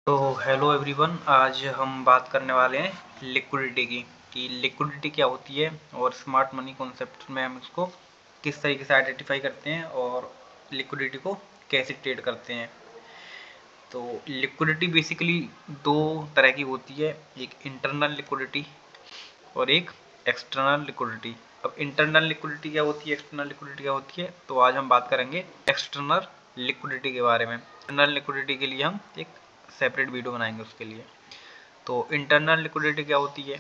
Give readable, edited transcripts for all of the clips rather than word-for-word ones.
तो hello everyone, आज हम बात करने वाले हैं लिक्विडिटी की कि लिक्विडिटी क्या होती है और स्मार्ट मनी कॉन्सेप्ट में हम इसको किस तरीके से आइडेंटिफाई करते हैं और लिक्विडिटी को कैसे ट्रेड करते हैं। तो लिक्विडिटी बेसिकली दो तरह की होती है, एक इंटरनल लिक्विडिटी और एक एक्सटर्नल लिक्विडिटी। अब इंटरनल लिक्विडिटी क्या होती है, एक्सटर्नल लिक्विडिटी क्या होती है, तो आज हम बात करेंगे एक्सटर्नल लिक्विडिटी के बारे में। इंटरनल लिक्विडिटी के लिए हम एक सेपरेट वीडियो बनाएंगे उसके लिए। तो इंटरनल लिक्विडिटी क्या होती है,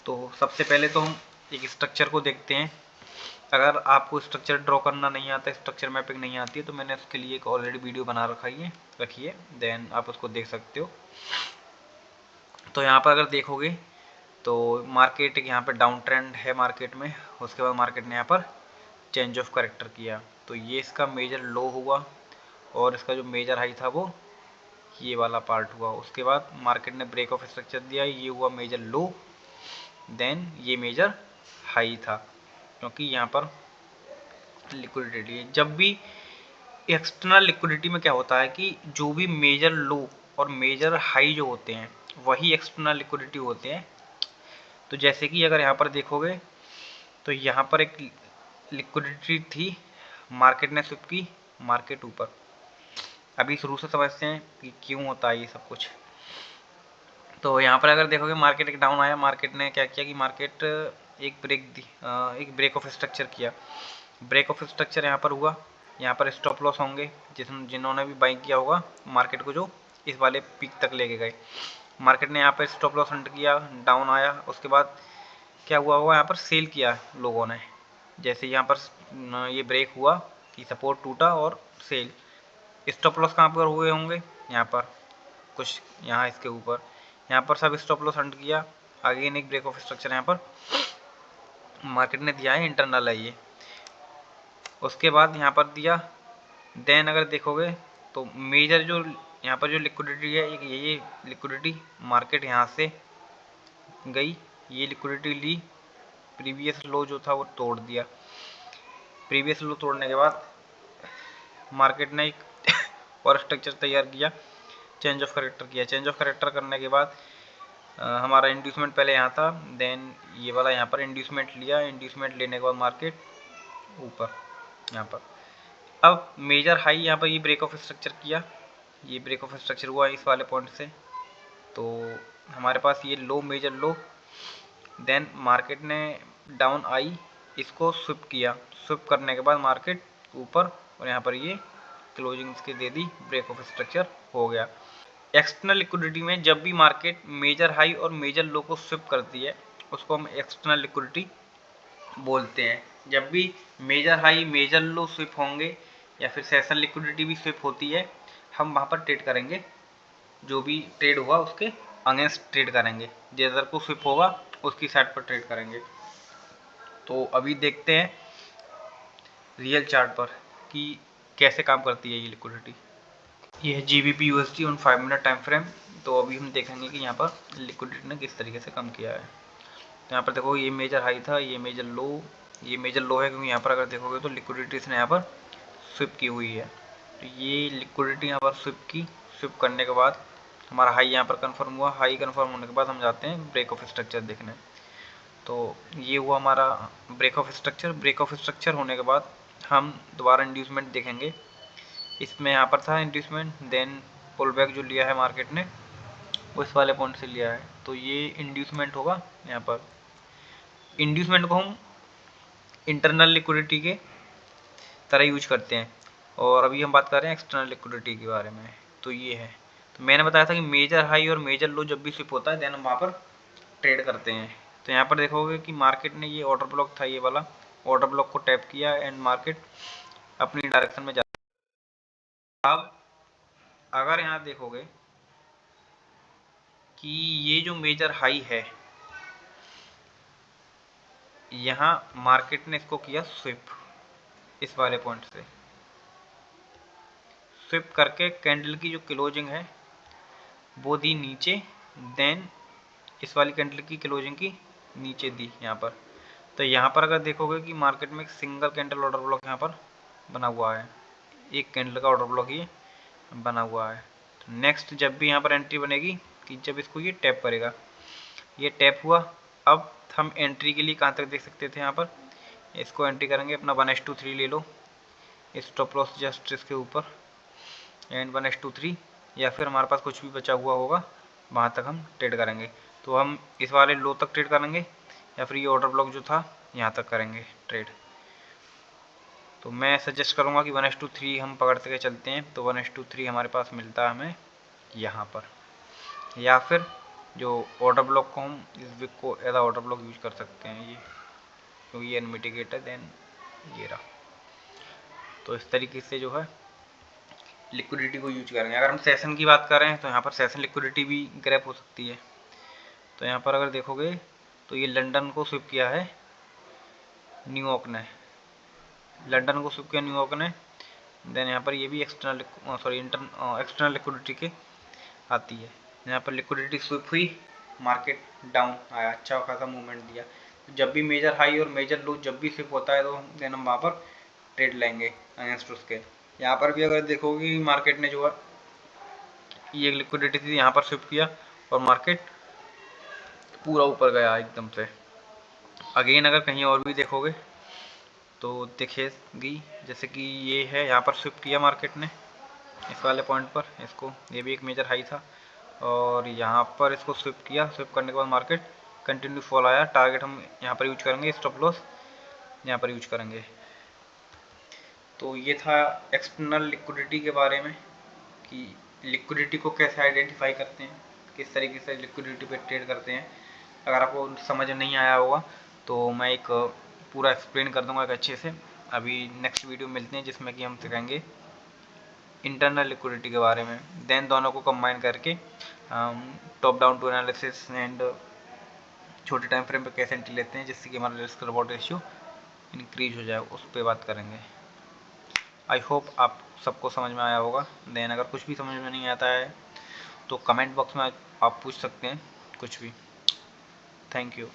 तो सबसे पहले तो हम एक स्ट्रक्चर को देखते हैं। अगर आपको स्ट्रक्चर ड्रॉ करना नहीं आता, स्ट्रक्चर मैपिंग नहीं आती है, तो मैंने उसके लिए एक ऑलरेडी वीडियो बना रखिए, देन आप उसको देख सकते हो। तो यहाँ पर अगर देखोगे तो मार्केट यहाँ पर डाउन ट्रेंड है मार्केट में, उसके बाद मार्केट ने यहाँ पर चेंज ऑफ करेक्टर किया, तो ये इसका मेजर लो हुआ और इसका जो मेजर हाई था वो ये वाला पार्ट हुआ। उसके बाद मार्केट ने ब्रेक ऑफ स्ट्रक्चर दिया, ये हुआ मेजर लो, देन ये मेजर हाई था, क्योंकि यहाँ पर लिक्विडिटी है। जब भी एक्सटर्नल लिक्विडिटी में क्या होता है कि जो भी मेजर लो और मेजर हाई जो होते हैं वही एक्सटर्नल लिक्विडिटी होते हैं। तो जैसे कि अगर यहाँ पर देखोगे तो यहाँ पर एक लिक्विडिटी थी, मार्केट ने स्विप की, मार्केट ऊपर। अभी शुरू से समझते हैं कि क्यों होता है ये सब कुछ। तो यहाँ पर अगर देखोगे मार्केट एक डाउन आया, मार्केट ने क्या किया कि मार्केट एक ब्रेक ऑफ स्ट्रक्चर किया। ब्रेक ऑफ स्ट्रक्चर यहाँ पर हुआ, यहाँ पर स्टॉप लॉस होंगे जिन्होंने भी बाइंग किया होगा मार्केट को, जो इस वाले पीक तक लेके गए। मार्केट ने यहाँ पर स्टॉप लॉस हंट किया, डाउन आया, उसके बाद क्या हुआ होगा, यहाँ पर सेल किया लोगों ने। जैसे यहाँ पर ये ब्रेक हुआ कि सपोर्ट टूटा और सेल। स्टॉप लॉस कहाँ पर हुए होंगे, यहाँ पर कुछ, यहाँ इसके ऊपर, यहाँ पर सब स्टॉप लॉस हंट किया। अगेन एक ब्रेक ऑफ स्ट्रक्चर यहाँ पर मार्केट ने दिया है, इंटरनल है ये। उसके बाद यहाँ पर दिया, देन अगर देखोगे तो मेजर जो यहाँ पर जो लिक्विडिटी है, एक ये लिक्विडिटी मार्केट यहाँ से गई, ये लिक्विडिटी ली, प्रीवियस लो जो था वो तोड़ दिया। प्रीवियस लो तोड़ने के बाद मार्केट ने एक और स्ट्रक्चर तैयार किया, चेंज ऑफ करेक्टर किया। चेंज ऑफ करेक्टर करने के बाद हमारा इंड्यूसमेंट पहले यहाँ था, देन ये वाला यहाँ पर इंड्यूसमेंट लिया। इंड्यूसमेंट लेने के बाद मार्केट ऊपर यहाँ पर। अब मेजर हाई यहाँ पर ये ब्रेक ऑफ स्ट्रक्चर किया, ये ब्रेक ऑफ स्ट्रक्चर हुआ इस वाले पॉइंट से, तो हमारे पास ये लो, मेजर लो। देन मार्केट ने डाउन आई, इसको स्विप किया, स्विप करने के बाद मार्केट ऊपर, और यहाँ पर ये क्लोजिंग इसके दे दी, ब्रेक ऑफ स्ट्रक्चर हो गया। एक्सटर्नल लिक्विडिटी में जब भी मार्केट मेजर हाई और मेजर लो को स्विप करती है उसको हम एक्सटर्नल लिक्विडिटी बोलते हैं। जब भी मेजर हाई मेजर लो स्विप होंगे या फिर सेशन लिक्विडिटी भी स्विप होती है, हम वहाँ पर ट्रेड करेंगे, जो भी ट्रेड हुआ उसके अगेंस्ट ट्रेड करेंगे, जिधर को स्विप होगा उसकी साइड पर ट्रेड करेंगे। तो अभी देखते हैं रियल चार्ट पर कि कैसे काम करती है ये लिक्विडिटी। ये है GBP USD on 5 minute time frame. तो अभी हम देखेंगे कि यहाँ पर लिक्विडिटी ने किस तरीके से कम किया है। तो यहाँ पर देखो ये मेजर हाई था, ये मेजर लो, ये मेजर लो है, क्योंकि यहाँ पर अगर देखोगे तो लिक्विडिटी इसने यहाँ पर स्विप की हुई है। तो ये लिक्विडिटी यहाँ पर स्विप की, स्विप करने के बाद हमारा हाई यहाँ पर कन्फर्म हुआ। हाई कन्फर्म होने के बाद हम जाते हैं ब्रेक ऑफ स्ट्रक्चर देखने। तो ये हुआ हमारा break of structure. Break of structure होने के बाद हम दोबारा इंड्यूसमेंट देखेंगे। इसमें यहाँ पर था इंड्यूसमेंट, देन पुल बैक जो लिया है मार्केट ने वो इस वाले पॉइंट से लिया है, तो ये इंड्यूसमेंट होगा। यहाँ पर इंड्यूसमेंट को हम इंटरनल लिक्विडिटी के तरह यूज करते हैं, और अभी हम बात कर रहे हैं एक्सटर्नल लिक्विडिटी के बारे में। तो ये है, तो मैंने बताया था कि मेजर हाई और मेजर लो जब भी स्विप होता है देन हम वहाँ पर ट्रेड करते हैं। तो यहाँ पर देखोगे कि मार्केट ने ये ऑर्डर ब्लॉक था, ये वाला ऑर्डर ब्लॉक को टैप किया एंड मार्केट अपनी डायरेक्शन में जा। अब अगर यहाँ देखोगे कि ये जो मेजर हाई है, यहाँ मार्केट ने इसको किया स्विप, इस वाले पॉइंट से स्विप करके कैंडल की जो क्लोजिंग है वो दी नीचे, देन इस वाली कैंडल की क्लोजिंग की नीचे दी यहाँ पर। तो यहाँ पर अगर देखोगे कि मार्केट में एक सिंगल कैंडल ऑर्डर ब्लॉक यहाँ पर बना हुआ है, एक कैंडल का ऑर्डर ब्लॉक ये बना हुआ है। तो नेक्स्ट जब भी यहाँ पर एंट्री बनेगी कि जब इसको ये टैप करेगा, ये टैप हुआ। अब हम एंट्री के लिए कहाँ तक देख सकते थे, यहाँ पर इसको एंट्री करेंगे अपना 1:3 ले लो, स्टॉप लॉस जस्ट इसके ऊपर एंड 1:3, या फिर हमारे पास कुछ भी बचा हुआ होगा वहाँ तक हम ट्रेड करेंगे। तो हम इस वाले लो तक ट्रेड करेंगे या फिर ये ऑर्डर ब्लॉक जो था यहाँ तक करेंगे ट्रेड। तो मैं सजेस्ट करूँगा कि 1:3 हम पकड़ते के चलते हैं। तो 1:3 हमारे पास मिलता है हमें यहाँ पर, या फिर जो ऑर्डर ब्लॉक को हम इस विक को एज ऑर्डर ब्लॉक यूज कर सकते हैं, ये क्योंकि ये अनमिटिगेटेड देन ये रहा। तो इस तरीके से जो है लिक्विडिटी को यूज करेंगे। अगर हम सेशन की बात कर रहे हैं तो यहाँ पर सेशन लिक्विडिटी भी ग्रैप हो सकती है। तो यहाँ पर अगर देखोगे तो ये लंदन को स्विप किया है न्यूयॉर्क ने, लंदन को स्विप किया न्यूयॉर्क ने। देन यहाँ पर ये भी एक्सटर्नल लिक्विडिटी के आती है। यहाँ पर लिक्विडिटी स्विप हुई, मार्केट डाउन आया, अच्छा खासा मूवमेंट दिया। तो जब भी मेजर हाई और मेजर लो जब भी स्विप होता है तो देन हम वहाँ पर ट्रेड लेंगे अगेंस्ट उसके। यहाँ पर भी अगर देखोगे मार्केट ने जो है ये लिक्विडिटी थी यहाँ पर स्विप किया और मार्केट पूरा ऊपर गया एकदम से। अगेन अगर कहीं और भी देखोगे तो दिखेगी जैसे कि ये है, यहाँ पर स्विप किया मार्केट ने इस वाले पॉइंट पर, इसको ये भी एक मेजर हाई था और यहाँ पर इसको स्विप किया। स्विप करने के बाद मार्केट कंटिन्यू फॉल आया। टारगेट हम यहाँ पर यूज करेंगे, स्टॉप लॉस यहाँ पर यूज करेंगे। तो ये था एक्सटर्नल लिक्विडिटी के बारे में कि लिक्विडिटी को कैसे आइडेंटिफाई करते हैं, किस तरीके से लिक्विडिटी पे ट्रेड करते हैं। अगर आपको समझ नहीं आया होगा तो मैं एक पूरा एक्सप्लेन कर दूंगा एक अच्छे से। अभी नेक्स्ट वीडियो मिलते हैं जिसमें कि हम सिखाएंगे इंटरनल लिक्विडिटी के बारे में। देन दोनों को कंबाइन करके top down to analysis and छोटे टाइम फ्रेम पे कैसे एंट्री लेते हैं जिससे कि हमारा रिस्क रिवॉर्ड रेशियो इंक्रीज हो जाए, उस पर बात करेंगे। आई होप आप सबको समझ में आया होगा। देन अगर कुछ भी समझ में नहीं आता है तो कमेंट बॉक्स में आप पूछ सकते हैं कुछ भी। Thank you.